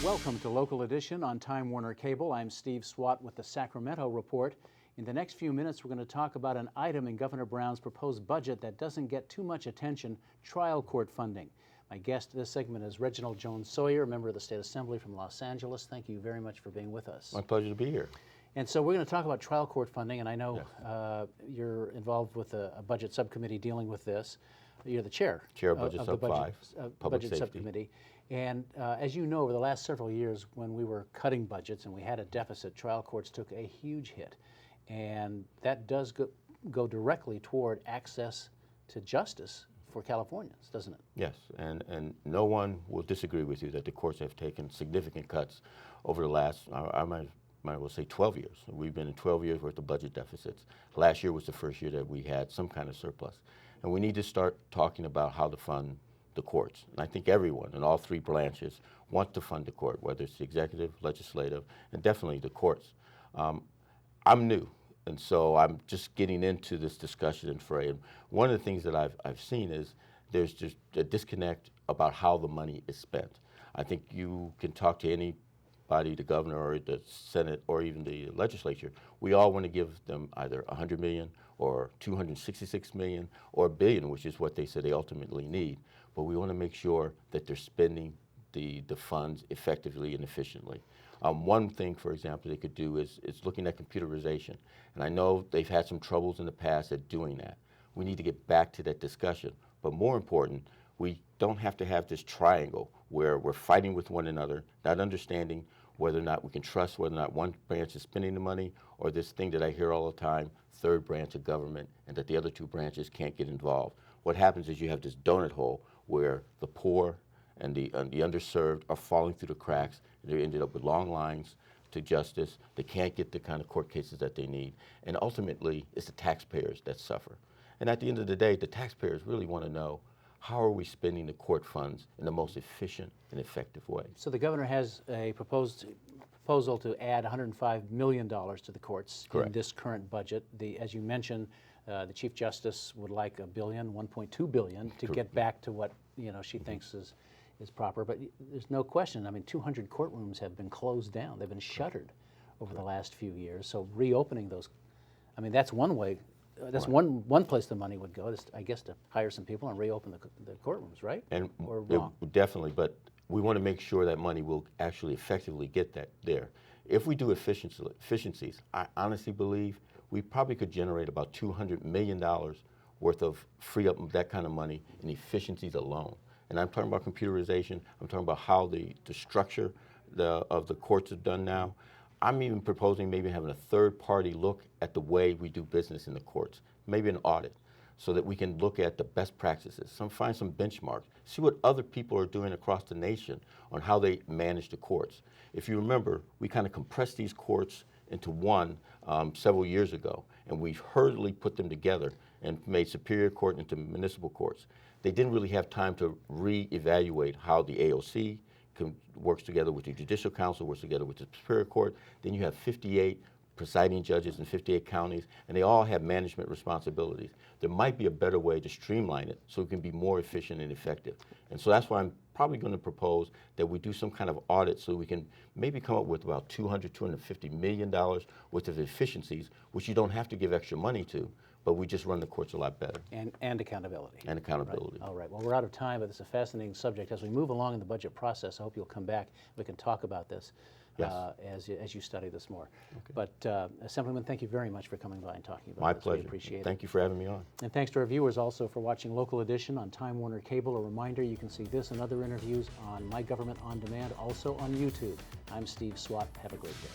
Welcome to Local Edition on Time Warner Cable. I'm Steve Swatt with the Sacramento Report. In the next few minutes, we're going to talk about an item in Governor Brown's proposed budget that doesn't get too much attention: trial court funding. My guest this segment is Reggie Jones-Sawyer, member of the State Assembly from Los Angeles. Thank you very much for being with us. My pleasure to be here. And so we're going to talk about trial court funding, and I know you're involved with a budget subcommittee dealing with this. You're the chair of Budget Sub 5, Public Budget Safety Subcommittee. And as you know, over the last several years, when we were cutting budgets and we had a deficit, trial courts took a huge hit. And that does go directly toward access to justice for Californians, doesn't it? Yes, and no one will disagree with you that the courts have taken significant cuts over the last, I might well say 12 years. We've been in 12 years worth of budget deficits. Last year was the first year that we had some kind of surplus. And we need to start talking about how to fund the courts. And I think everyone in all three branches wants to fund the court, whether it's the executive, legislative, and definitely the courts. I'm new, and so I'm just getting into this discussion and fray. And one of the things that I've seen is there's just a disconnect about how the money is spent. I think you can talk to anybody, the governor or the Senate or even the legislature. We all want to give them either $100 million or $266 million or $1 billion, which is what they say they ultimately need. But we want to make sure that they're spending the funds effectively and efficiently. One thing, for example, they could do is looking at computerization. And I know they've had some troubles in the past at doing that. We need to get back to that discussion. But more important, we don't have to have this triangle where we're fighting with one another, not understanding whether or not we can trust whether or not one branch is spending the money, or this thing that I hear all the time, third branch of government, and that the other two branches can't get involved. What happens is you have this donut hole where the poor and the underserved are falling through the cracks. They ended up with long lines to justice. They can't get the kind of court cases that they need. And ultimately, it's the taxpayers that suffer. And at the end of the day, the taxpayers really want to know, how are we spending the court funds in the most efficient and effective way? So the governor has a proposal to add $105 million to the courts. Correct. In this current budget. As you mentioned, the Chief Justice would like $1 billion, $1.2 billion to get back to what she thinks is proper. But there's no question. I mean, 200 courtrooms have been closed down. They've been shuttered over the last few years. So reopening those, I mean, that's one way. That's one place the money would go, is, I guess, to hire some people and reopen the courtrooms, right? And or wrong? Definitely, but we want to make sure that money will actually effectively get that there. If we do efficiencies, I honestly believe we probably could generate about $200 million worth of free up that kind of money in efficiencies alone. And I'm talking about computerization. I'm talking about how the structure of the courts are done now. I'm even proposing maybe having a third party look at the way we do business in the courts, maybe an audit, so that we can look at the best practices, find some benchmarks, see what other people are doing across the nation on how they manage the courts. If you remember, we kind of compressed these courts into one several years ago, and we've hurriedly put them together and made Superior Court into municipal courts. They didn't really have time to re-evaluate how the AOC works together with the Judicial Council, works together with the Superior Court. Then you have 58 presiding judges in 58 counties, and they all have management responsibilities. There might be a better way to streamline it so it can be more efficient and effective. And so that's why I'm probably going to propose that we do some kind of audit so we can maybe come up with about $250 million worth of efficiencies, which you don't have to give extra money to, but we just run the courts a lot better. And accountability. And accountability. Right. All right. Well, we're out of time, but it's a fascinating subject. As we move along in the budget process, I hope you'll come back. We can talk about this as you study this more. Okay. But Assemblyman, thank you very much for coming by and talking about this. My pleasure. We appreciate it. Thank you for having me on. And thanks to our viewers also for watching Local Edition on Time Warner Cable. A reminder, you can see this and other interviews on My Government On Demand, also on YouTube. I'm Steve Swatt. Have a great day.